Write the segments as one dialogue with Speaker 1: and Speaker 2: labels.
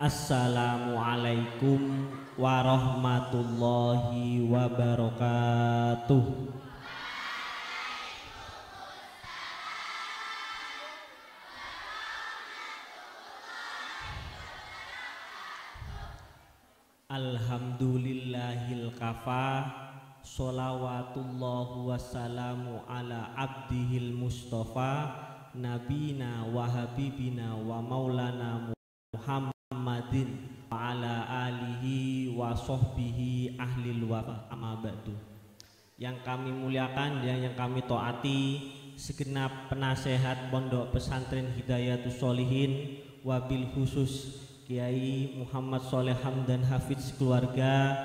Speaker 1: Assalamualaikum warahmatullahi wabarakatuh. Alhamdulillahil kafa, sholawatullahu wassalamu ala abdihil mustafa, nabina wa habibina wa maulana Muhammadin wa ala alihi wa sahbihi ahlil wafa, amma ba'du. Yang kami muliakan dan yang kami taati segenap penasehat Pondok Pesantren Hidayatus Sholihin, wabil khusus Kiai Muhammad Sholeh Hamdan Hafidz keluarga,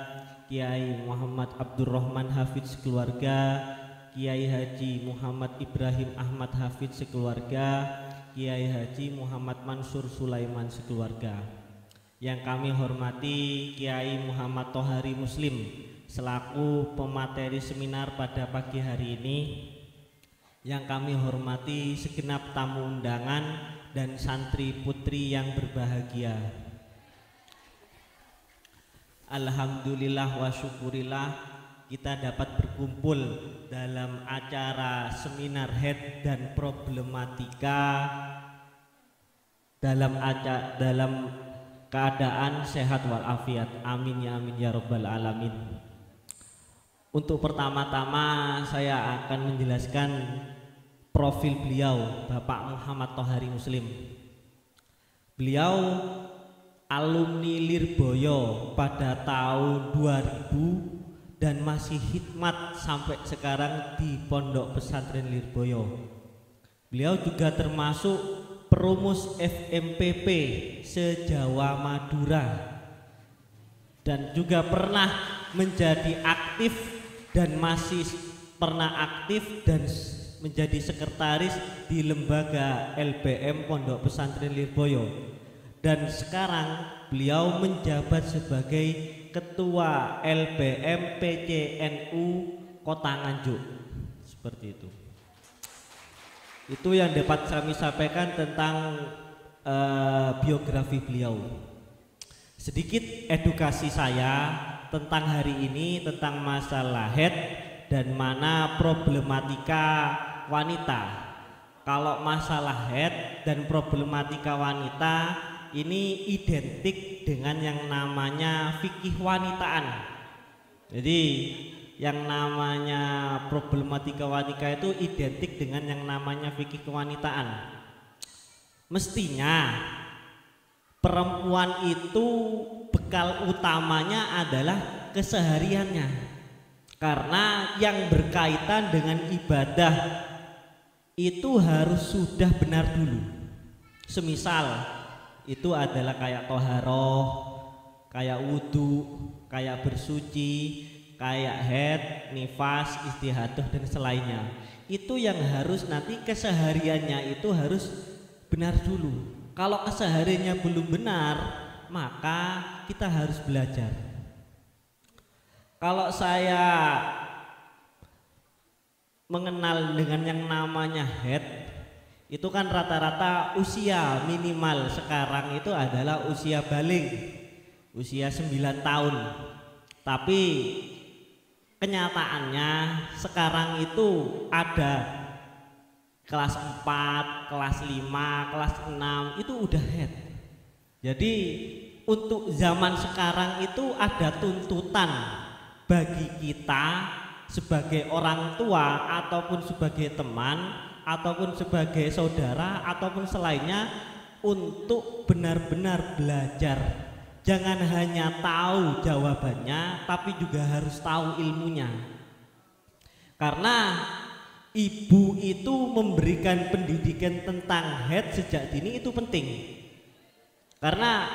Speaker 1: Kiai Muhammad Abdurrahman Hafidz keluarga, Kiai Haji Muhammad Ibrahim Ahmad Hafidz sekeluarga, Kiai Haji Muhammad Mansur Sulaiman sekeluarga. Yang kami hormati Kiai Muhammad Tohari Muslim selaku pemateri seminar pada pagi hari ini. Yang kami hormati segenap tamu undangan dan santri putri yang berbahagia. Alhamdulillah wa syukurillah kita dapat berkumpul dalam acara seminar head dan problematika dalam keadaan sehat walafiat. Amin ya amin ya rabbal alamin. Untuk pertama-tama saya akan menjelaskan profil beliau, Bapak Muhammad Tohari Muslim. Beliau alumni Lirboyo pada tahun 2000 dan masih khidmat sampai sekarang di Pondok Pesantren Lirboyo. Beliau juga termasuk perumus FMPP se-Jawa Madura dan juga pernah menjadi aktif dan masih pernah aktif dan menjadi sekretaris di lembaga LBM Pondok Pesantren Lirboyo, dan sekarang beliau menjabat sebagai Ketua LBM PCNU Kota Nganjuk. Seperti itu. Itu yang dapat kami sampaikan tentang biografi beliau. Sedikit edukasi saya tentang hari ini, tentang masalah head dan mana problematika wanita. Kalau masalah head dan problematika wanita ini identik dengan yang namanya fikih wanitaan. Jadi yang namanya problematika wanita itu identik dengan yang namanya fikih kewanitaan. Mestinya perempuan itu bekal utamanya adalah kesehariannya. Karena yang berkaitan dengan ibadah itu harus sudah benar dulu. Semisal itu adalah kayak toharoh, kayak wudhu, kayak bersuci, kayak haid, nifas, istihadah dan selainnya. Itu yang harus nanti kesehariannya itu harus benar dulu. Kalau kesehariannya belum benar, maka kita harus belajar. Kalau saya mengenal dengan yang namanya head, itu kan rata-rata usia minimal sekarang itu adalah usia baligh, usia 9 tahun. Tapi kenyataannya sekarang itu ada kelas 4, kelas 5, kelas 6 itu udah head. Jadi untuk zaman sekarang itu ada tuntutan bagi kita sebagai orang tua ataupun sebagai teman ataupun sebagai saudara ataupun selainnya untuk benar-benar belajar. Jangan hanya tahu jawabannya tapi juga harus tahu ilmunya. Karena ibu itu memberikan pendidikan tentang haid sejak dini itu penting. Karena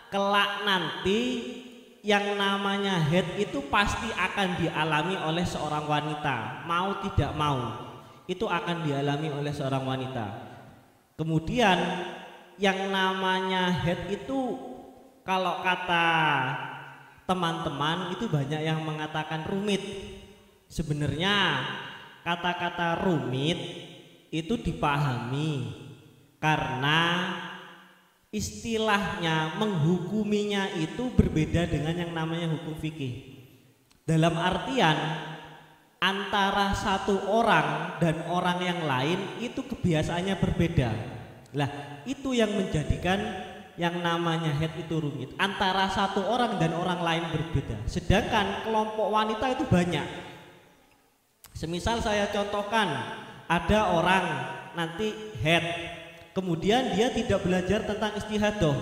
Speaker 1: kelak nanti yang namanya haid itu pasti akan dialami oleh seorang wanita, mau tidak mau itu akan dialami oleh seorang wanita. Kemudian yang namanya haid itu kalau kata teman-teman itu banyak yang mengatakan rumit. Sebenarnya kata-kata rumit itu dipahami karena istilahnya menghukuminya itu berbeda dengan yang namanya hukum fikih. Dalam artian antara satu orang dan orang yang lain itu kebiasaannya berbeda. Lah, itu yang menjadikan yang namanya haid itu rumit. Antara satu orang dan orang lain berbeda. Sedangkan kelompok wanita itu banyak. Semisal saya contohkan, ada orang nanti haid, kemudian dia tidak belajar tentang istihadah.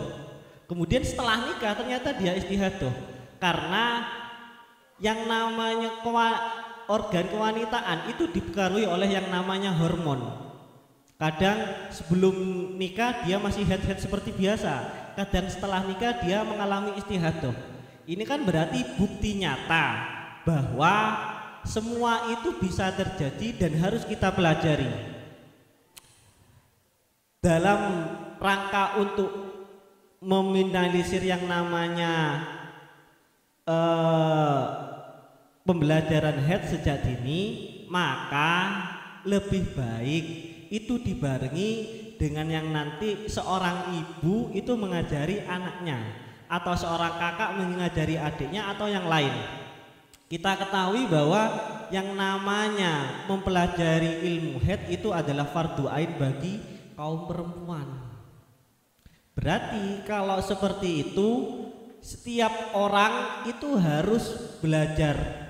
Speaker 1: Kemudian setelah nikah ternyata dia istihadah. Karena yang namanya organ kewanitaan itu dipengaruhi oleh yang namanya hormon. Kadang sebelum nikah dia masih haid seperti biasa, kadang setelah nikah dia mengalami istihadah. Ini kan berarti bukti nyata bahwa semua itu bisa terjadi dan harus kita pelajari. Dalam rangka untuk meminimalisir yang namanya pembelajaran haid sejak dini, maka lebih baik itu dibarengi dengan yang nanti seorang ibu itu mengajari anaknya, atau seorang kakak mengajari adiknya, atau yang lain. Kita ketahui bahwa yang namanya mempelajari ilmu haid itu adalah fardu ain bagi kaum perempuan. Berarti kalau seperti itu setiap orang itu harus belajar.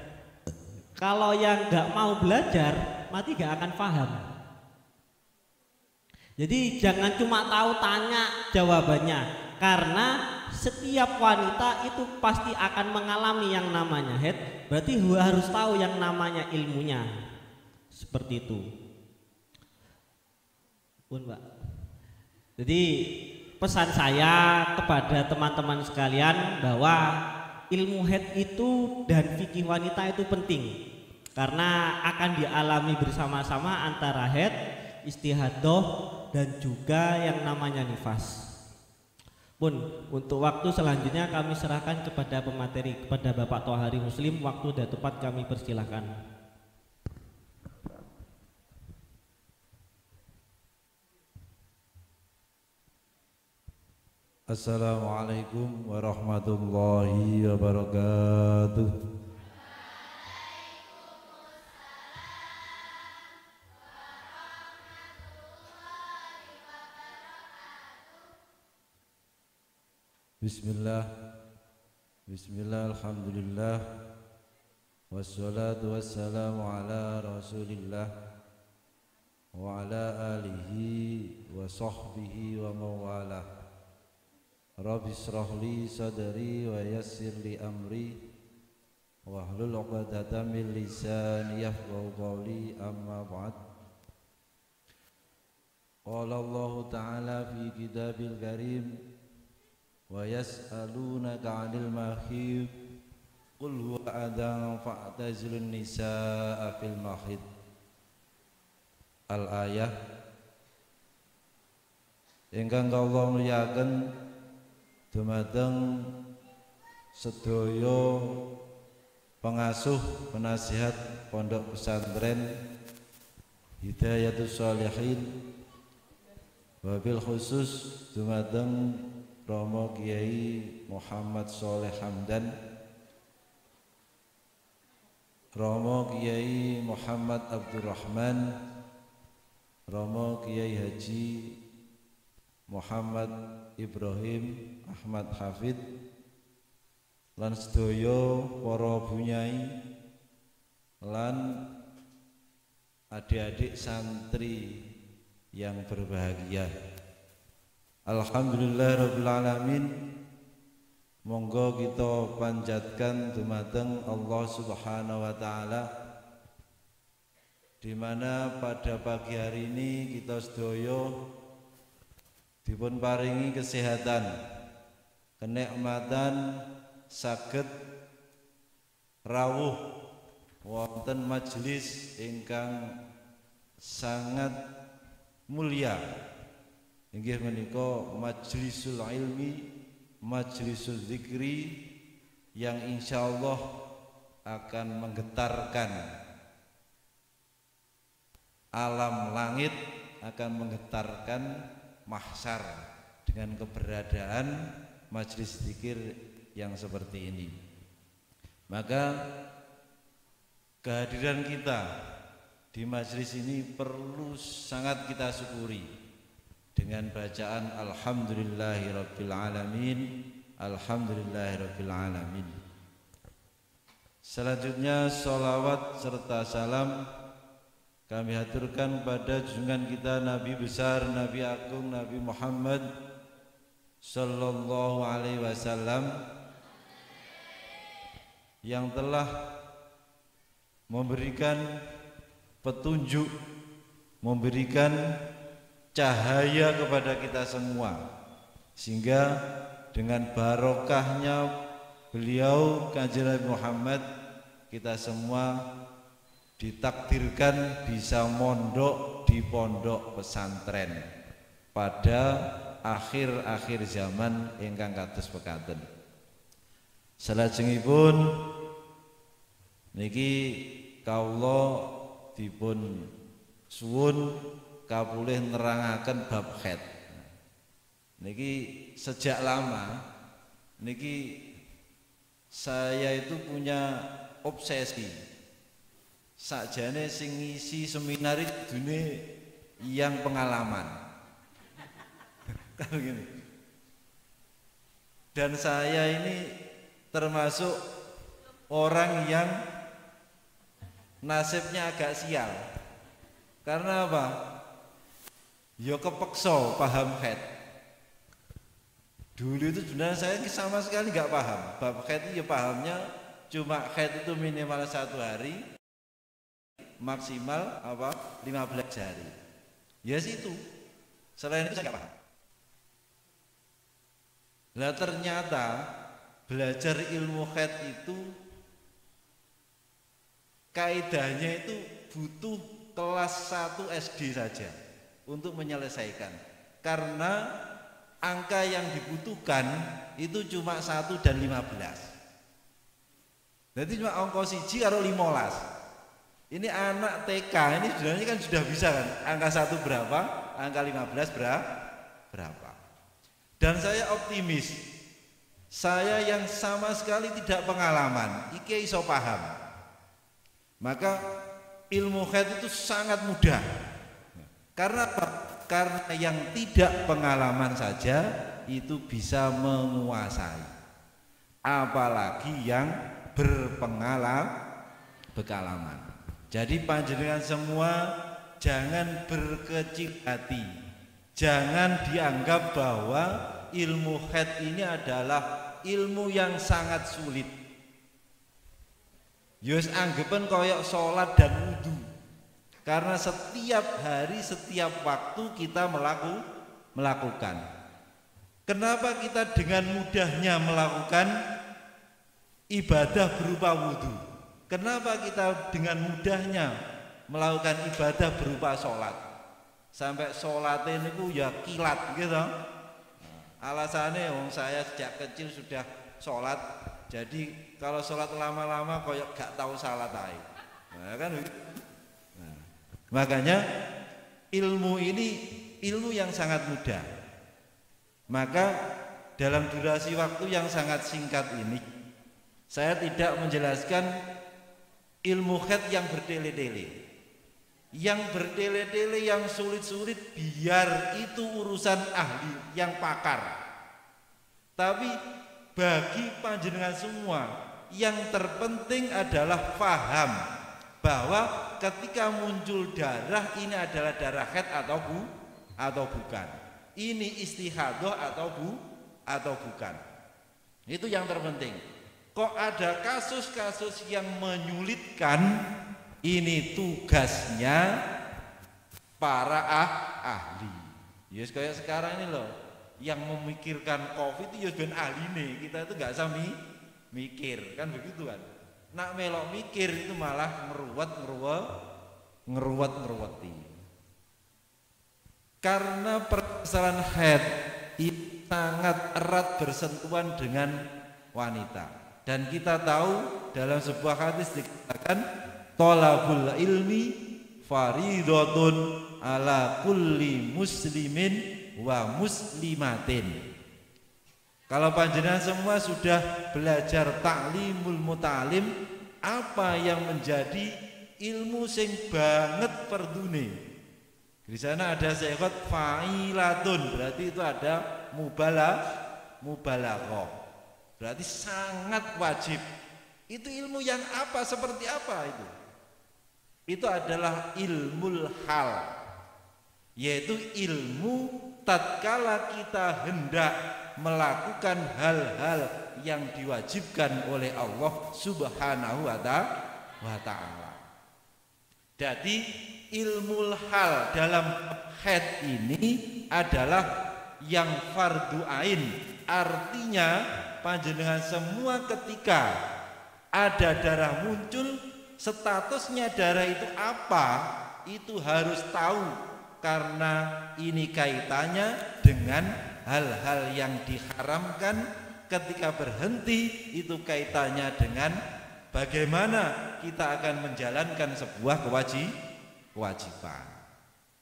Speaker 1: Kalau yang nggak mau belajar mati nggak akan paham. Jadi jangan cuma tahu tanya jawabannya, karena setiap wanita itu pasti akan mengalami yang namanya haid. Berarti harus tahu yang namanya ilmunya. Seperti itu. Pun Mbak. Jadi pesan saya kepada teman-teman sekalian bahwa ilmu haid itu dan fikih wanita itu penting, karena akan dialami bersama-sama antara haid, istihadah, dan juga yang namanya nifas. Pun untuk waktu selanjutnya kami serahkan kepada pemateri, kepada Bapak Thohari Muslim. Waktu dan tempat kami persilahkan.
Speaker 2: Assalamualaikum warahmatullahi wabarakatuh. Bismillah, Bismillah, alhamdulillah, wassalatu wassalamu ala rasulillah wa ala alihi wa sahbihi wa mawalah. Rabbi shrah li sadri wa yassir li amri wahlul 'uqdatam min lisani yafqahu qawli, amma ba'd. Qala Allah ta'ala fi kitabil karim wa yas'alunaka 'anil mahid qul huwa adhan fa'tazilun nisaa fil mahid. Al-ayah. Ingkang kawula mulyaken dumateng sedaya pengasuh penasihat Pondok Pesantren Hidayatus Shalihin, wabil khusus dumateng Romo Kiai Muhammad Sholeh Hamdan, Romo Kiai Muhammad Abdurrahman, Romo Kiai Haji Muhammad Ibrahim Ahmad Hafid, lan sedaya para bunyai lan adik-adik santri yang berbahagia. Alhamdulillahirabbil alamin. Monggo kita panjatkan dumateng Allah Subhanahu wa taala, di mana pada pagi hari ini kita sedaya dipun paringi kesehatan, kenikmatan saged rawuh wonten majelis ingkang sangat mulia, inggih menika majlisul ilmi, majlisul zikri, yang insyaallah akan menggetarkan alam langit, akan menggetarkan mahsyar dengan keberadaan majelis zikir yang seperti ini. Maka kehadiran kita di majelis ini perlu sangat kita syukuri dengan bacaan alhamdulillahirabbil alamin, alhamdulillahirabbil alamin. Selanjutnya sholawat serta salam kami haturkan pada junjungan kita Nabi besar, Nabi agung, Nabi Muhammad sallallahu alaihi wasallam yang telah memberikan petunjuk, memberikan cahaya kepada kita semua, sehingga dengan barokahnya beliau Kanjeng Nabi Muhammad kita semua ditakdirkan bisa mondok di pondok pesantren pada akhir-akhir zaman ingkang kados pekaten. Salajengipun niki kawula dipun suwun kapulih nerangaken bab haid. Niki sejak lama niki saya itu punya obsesi. Sakjane sing ngisi seminar dune yang pengalaman. Kan gini. Dan saya ini termasuk orang yang nasibnya agak sial. Karena apa? Ya kepeksa paham haid. Dulu itu sebenarnya saya sama sekali nggak paham. Bab haid ya pahamnya cuma haid itu minimal 1 hari, maksimal 15 hari. Ya situ. Selain itu saya nggak paham. Lah ternyata belajar ilmu haid itu kaidahnya itu butuh kelas 1 SD saja untuk menyelesaikan. Karena angka yang dibutuhkan itu cuma 1 dan 15. Jadi cuma angka 1 karo 15. Ini anak TK ini sebenarnya kan sudah bisa kan, angka 1 berapa, angka 15 berapa. Dan saya optimis, saya yang sama sekali tidak pengalaman, iki iso paham. Maka ilmu haid itu sangat mudah. Karena apa? Karena yang tidak pengalaman saja itu bisa menguasai. Apalagi yang berpengalaman. Jadi panjenengan semua jangan berkecil hati. Jangan dianggap bahwa ilmu haid ini adalah ilmu yang sangat sulit. Yus anggapan koyok sholat dan wudhu. Karena setiap hari, setiap waktu kita melakukan. Kenapa kita dengan mudahnya melakukan ibadah berupa wudhu? Kenapa kita dengan mudahnya melakukan ibadah berupa sholat? Sampai sholatnya itu ya kilat gitu. Alasannya saya sejak kecil sudah sholat, jadi kalau sholat lama-lama koyok gak tahu salat aja. Nah, kan? Nah, makanya ilmu ini ilmu yang sangat mudah. Maka dalam durasi waktu yang sangat singkat ini saya tidak menjelaskan ilmu haid yang bertele-tele. Yang bertele-tele, yang sulit-sulit biar itu urusan ahli yang pakar. Tapi bagi panjenengan semua yang terpenting adalah paham bahwa ketika muncul darah ini adalah darah haid atau bukan. Ini istihadah atau bukan. Itu yang terpenting. Kok ada kasus-kasus yang menyulitkan, ini tugasnya para ahli. Yes, kayak sekarang ini loh, yang memikirkan COVID itu ya ben ahli nih. Kita itu nggak usah mikir, kan begitu kan? Nak melok mikir itu malah ngeruwet-ngeruweti. Karena permasalahan haid itu sangat erat bersentuhan dengan wanita. Dan kita tahu dalam sebuah hadis dikatakan thalabul ilmi faridatun ala kulli muslimin wa muslimatin. Kalau panjenengan semua sudah belajar taklimul mutalim, apa yang menjadi ilmu sing banget perdune? Di sana ada sifat fa'ilatun, berarti itu ada mubalaghah. Berarti sangat wajib. Itu ilmu yang apa, seperti apa itu? Itu adalah ilmul hal, yaitu ilmu tatkala kita hendak melakukan hal-hal yang diwajibkan oleh Allah Subhanahu wa ta'ala. Jadi ilmu hal dalam haid ini adalah yang fardu ain. Artinya panjenengan semua ketika ada darah muncul, statusnya darah itu apa, itu harus tahu, karena ini kaitannya dengan hal-hal yang diharamkan. Ketika berhenti itu kaitannya dengan bagaimana kita akan menjalankan sebuah kewajiban.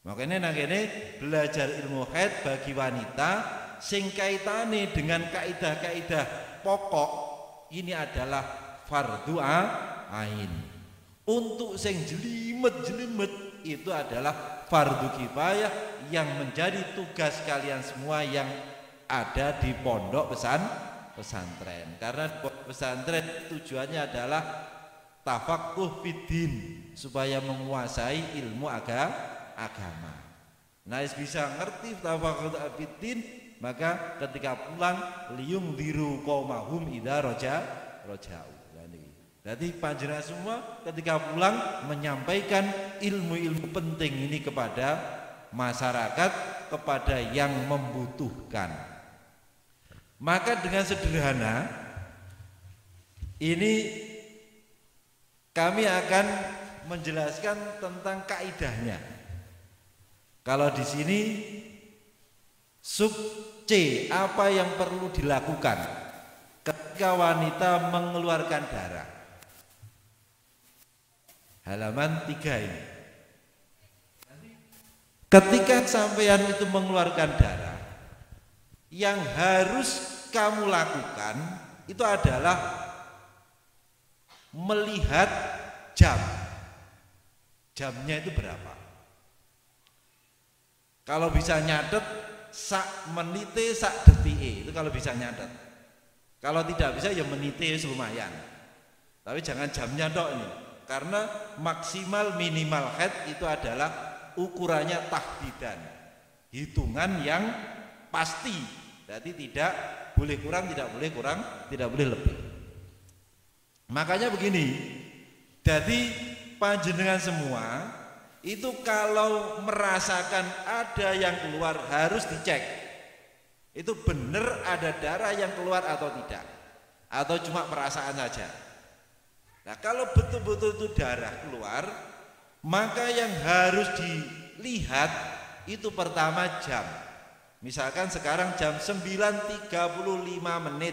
Speaker 2: Makanya nangkene belajar ilmu haid bagi wanita sing kaitane dengan kaidah-kaidah pokok ini adalah fardhu ain. Untuk sing jelimet-jelimet itu adalah fardhu kifayah yang menjadi tugas kalian semua yang ada di pondok pesantren. Karena pesantren tujuannya adalah tafaqquh fiddin, supaya menguasai ilmu agama. Nah, bisa ngerti tafaqquh fiddin, maka ketika pulang liyung diru qaumahum idza raja'u. Jadi panjenengan semua ketika pulang menyampaikan ilmu-ilmu penting ini kepada masyarakat, kepada yang membutuhkan. Maka dengan sederhana ini kami akan menjelaskan tentang kaidahnya. Kalau di sini sub C, apa yang perlu dilakukan ketika wanita mengeluarkan darah. Halaman 3 ini. Ketika sampean itu mengeluarkan darah, yang harus kamu lakukan itu adalah melihat jam. Jamnya itu berapa? Kalau bisa nyatet sak menite sak detike, itu kalau bisa nyatet. Kalau tidak bisa ya menite lumayan. Tapi jangan jamnya tok ini. Karena maksimal minimal haid itu adalah ukurannya tahdidan, hitungan yang pasti. Jadi tidak boleh kurang, tidak boleh kurang, tidak boleh lebih. Makanya begini, jadi panjenengan semua itu kalau merasakan ada yang keluar harus dicek. Itu benar ada darah yang keluar atau tidak, atau cuma perasaan saja. Nah, kalau betul-betul itu darah keluar, maka yang harus dilihat itu pertama jam. Misalkan sekarang jam 9.35 menit.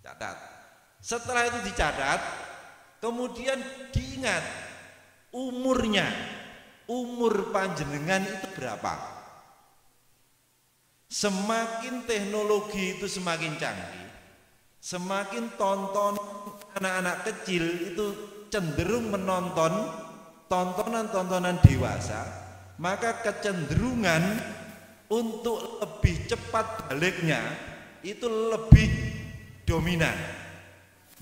Speaker 2: Catat. Setelah itu dicatat, kemudian diingat umurnya. Umur panjenengan itu berapa? Semakin teknologi itu semakin canggih, semakin tonton anak-anak kecil itu cenderung menonton tontonan-tontonan dewasa, maka kecenderungan untuk lebih cepat baliknya itu lebih dominan.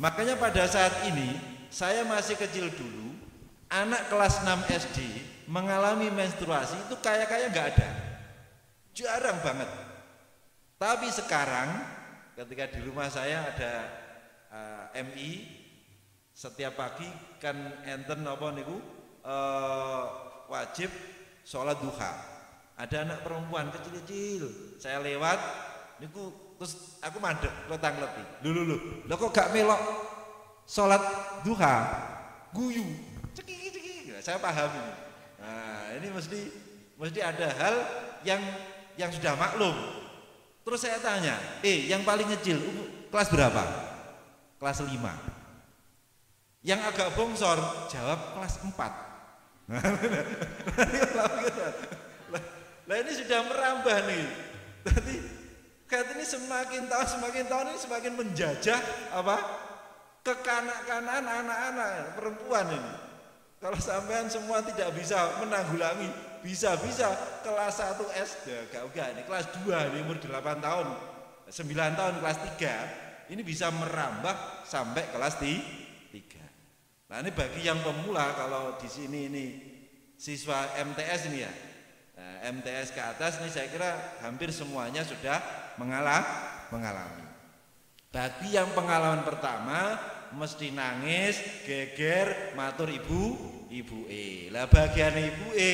Speaker 2: Makanya pada saat ini saya masih kecil dulu, anak kelas 6 SD mengalami menstruasi itu kayak nggak ada, jarang banget. Tapi sekarang ketika di rumah saya ada MI, setiap pagi kan enten apa niku wajib sholat duha. Ada anak perempuan kecil-kecil, saya lewat niku terus aku mandek letang-leti. Lho kok gak melok sholat duha, guyu cekik. Saya paham ini. Nah, ini mesti ada hal yang sudah maklum. Terus saya tanya, yang paling kecil kelas berapa? Kelas 5. Yang agak bongsor jawab kelas 4. Lah ini sudah merambah nih. Tadi kata ini semakin tahun ini semakin menjajah apa? Kekanak-kanaan anak-anak perempuan ini. Kalau sampean semua tidak bisa menanggulangi, bisa-bisa kelas 1 SD, enggak ini kelas 2 ini umur 8 tahun, 9 tahun kelas 3, ini bisa merambah sampai kelas 3. Nah, ini bagi yang pemula kalau di sini ini siswa MTS ini ya. Nah, MTS ke atas ini saya kira hampir semuanya sudah mengalami. Bagi yang pengalaman pertama mesti nangis, geger, matur ibu-e. Lah bagian ibu-e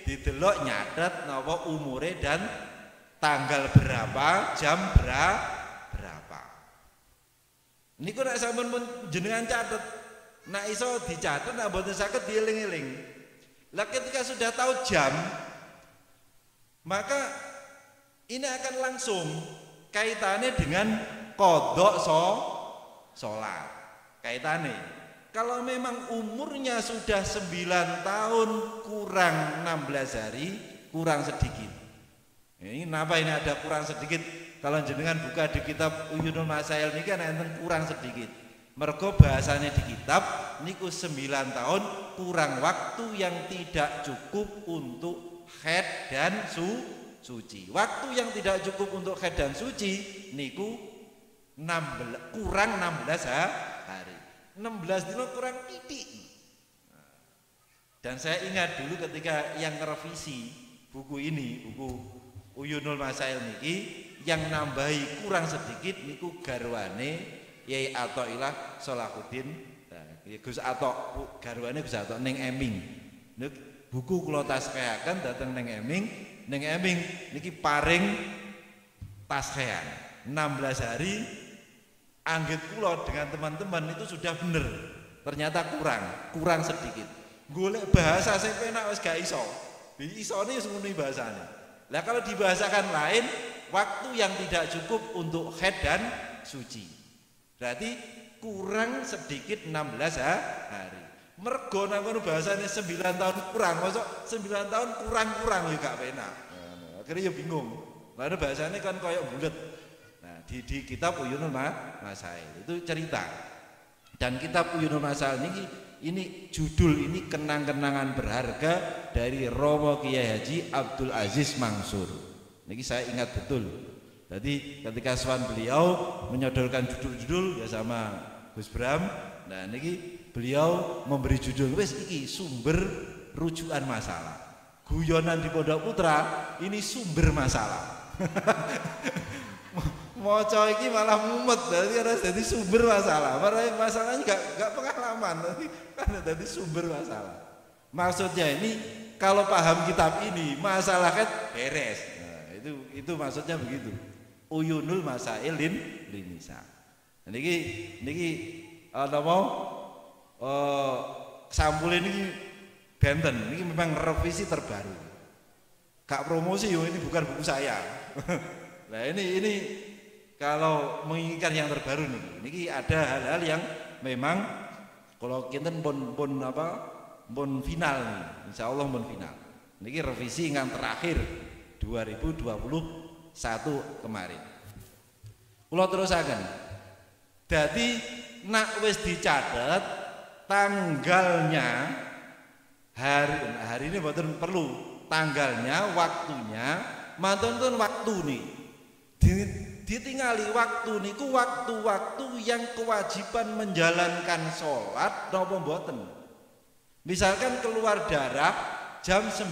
Speaker 2: didelok nyatet napa umure dan tanggal berapa, jam berapa. Niku nek sampun jenengan catet, nek iso dicatet nek mboten saged dieling-eling. Lah ketika sudah tahu jam, maka ini akan langsung kaitannya dengan qadha sholat. Kaitannya, kalau memang umurnya sudah 9 tahun kurang 16 hari, kurang sedikit. Ini kenapa ini ada kurang sedikit? Kalau jenengan buka di kitab Uyunul Masail ini kan enten kurang sedikit. Mergo bahasanya di kitab niku 9 tahun kurang waktu yang tidak cukup untuk haid dan suci. Waktu yang tidak cukup untuk haid dan suci niku kurang 16 hari. 16 dino kurang titik. Dan saya ingat dulu ketika yang revisi buku ini, buku Uyunul Masail niki, yang nambahi kurang sedikit niku garwane Yai Athaillah Sholahuddin. Nah, Gus Atok garwane Gus Atok ning Eming. Buku kula taskehaken dateng ning Eming, niki paring taskehan 16 hari. Anggit kula dengan teman-teman itu sudah bener, ternyata kurang sedikit. Golek bahasa saya penak wis gak iso. Isone wis ngono bahasane. Lah kalau dibahasakan lain, waktu yang tidak cukup untuk haid dan suci. Berarti kurang sedikit 16 hari. Mergo nang kono bahasane 9 tahun kurang, mosok 9 tahun kurang ya gak penak. Akhirnya ya bingung. Lalu bahasane kan koyo bulet. Di kitab Uyunul Masail itu cerita, dan kitab Uyunul Masail ini judul ini kenang-kenangan berharga dari Romo Kiai Haji Abdul Aziz Mansur. Niki saya ingat betul. Jadi ketika sowan beliau menyodorkan judul-judul ya sama Gus Bram, nah niki beliau memberi judul wis iki sumber rujukan masalah. Guyonan di Pondok Putra ini sumber masalah. Moco iki malah mumet, jadi sumber masalah. Masalahnya gak pengalaman, kan jadi sumber masalah. Maksudnya ini kalau paham kitab ini masalah kan beres. Nah, itu maksudnya begitu. Uyunul Masail Linisa. Niki ada mau sampul ini benten. Ini memang revisi terbaru. Gak promosi yo, ini bukan buku saya. Nah ini kalau menginginkan yang terbaru nih, ini ada hal-hal yang memang kalau kita pun final nih, insya Allah pun final. Ini revisi yang terakhir 2021 kemarin. Kalau terusakan, jadi nak wis dicatat tanggalnya hari ini betul perlu tanggalnya, waktunya, mantun waktu nih. Ditingali waktu niku waktu-waktu yang kewajiban menjalankan sholat napa mboten. Misalkan keluar darah jam 9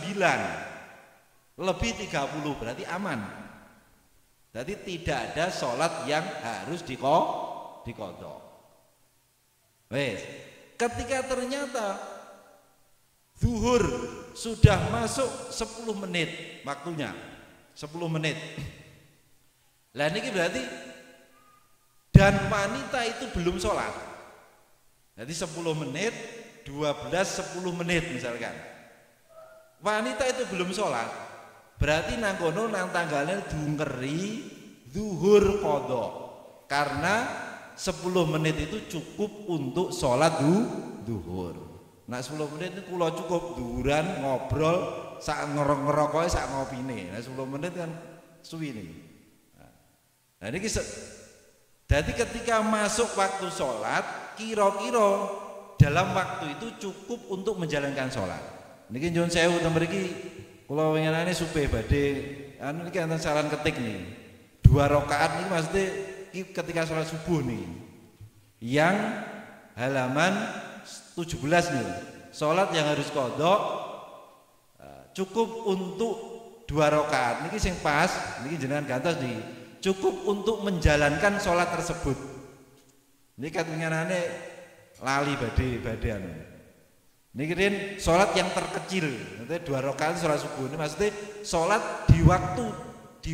Speaker 2: lebih 30 berarti aman. Jadi tidak ada sholat yang harus diqadha. Wes, ketika ternyata zuhur sudah masuk 10 menit waktunya, 10 menit. Lah niki berarti dan wanita itu belum sholat. Jadi 10 menit, 12, 10 menit misalkan. Wanita itu belum sholat. Berarti nang kono nang tanggalnya dungeri zuhur qadha. Karena 10 menit itu cukup untuk sholat zuhur. Nah 10 menit itu kula cukup duran ngobrol sak ngerokoke sak ngopine. Nah 10 menit kan suwi nih. Nah niki jadi ketika masuk waktu sholat, kira-kira dalam waktu itu cukup untuk menjalankan sholat. Niki nyuwun sewu teng mriki kula winginane supaya badhe anu niki enten saran ketik nih. 2 rakaat niki maksudnya ketika sholat subuh nih. Yang halaman 17 nih. Sholat yang harus qadha cukup untuk 2 rakaat. Niki sing pas, niki jenengan gantos di cukup untuk menjalankan sholat tersebut. Ini katanya lali badhe anu. Niki rin sholat yang terkecil, nanti 2 rakaat sholat subuh. Ini maksudnya sholat di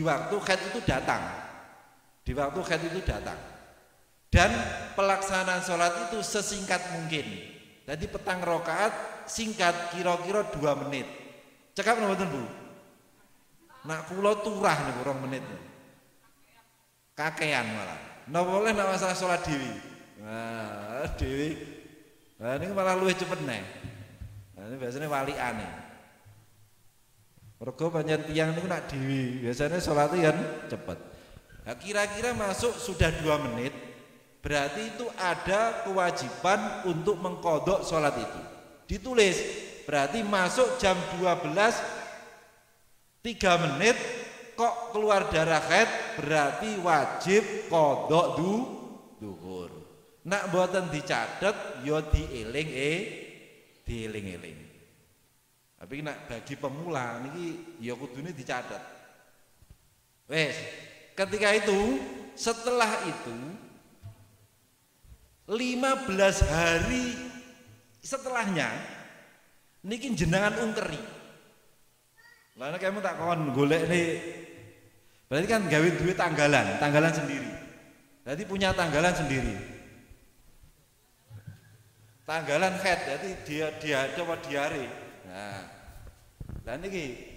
Speaker 2: waktu khaid itu datang, di waktu khaid itu datang. Dan pelaksanaan sholat itu sesingkat mungkin. Jadi petang rakaat singkat, kira-kira 2 menit. Cekap mboten Bu? Nak kula turah nih 2 menit. Kakean malah. Napa boleh nak masalah sholat dewi. Nah, dewi. Nah, ini malah luwih cepet nih. Nah, ini biasanya walian nih. Mergo pancen tiyang niku nak dewi, biasanya sholatnya kan cepet. Nah, kira-kira masuk sudah 2 menit, berarti itu ada kewajiban untuk mengqadha sholat itu. Ditulis, berarti masuk jam 12 3 menit kok keluar darah haid berarti wajib qadha duhur. Nak mboten dicatet ya dieling-eling. Tapi nak bagi pemula niki ya kudune dicatet. Wes, ketika itu setelah itu 15 hari setelahnya niki jenengan ungkeri. Lah nek kamu tak kon golek nih. Berarti kan gawe duit tanggalan sendiri. Berarti punya tanggalan sendiri. Tanggalan haid, berarti dia coba diare. Nah, niki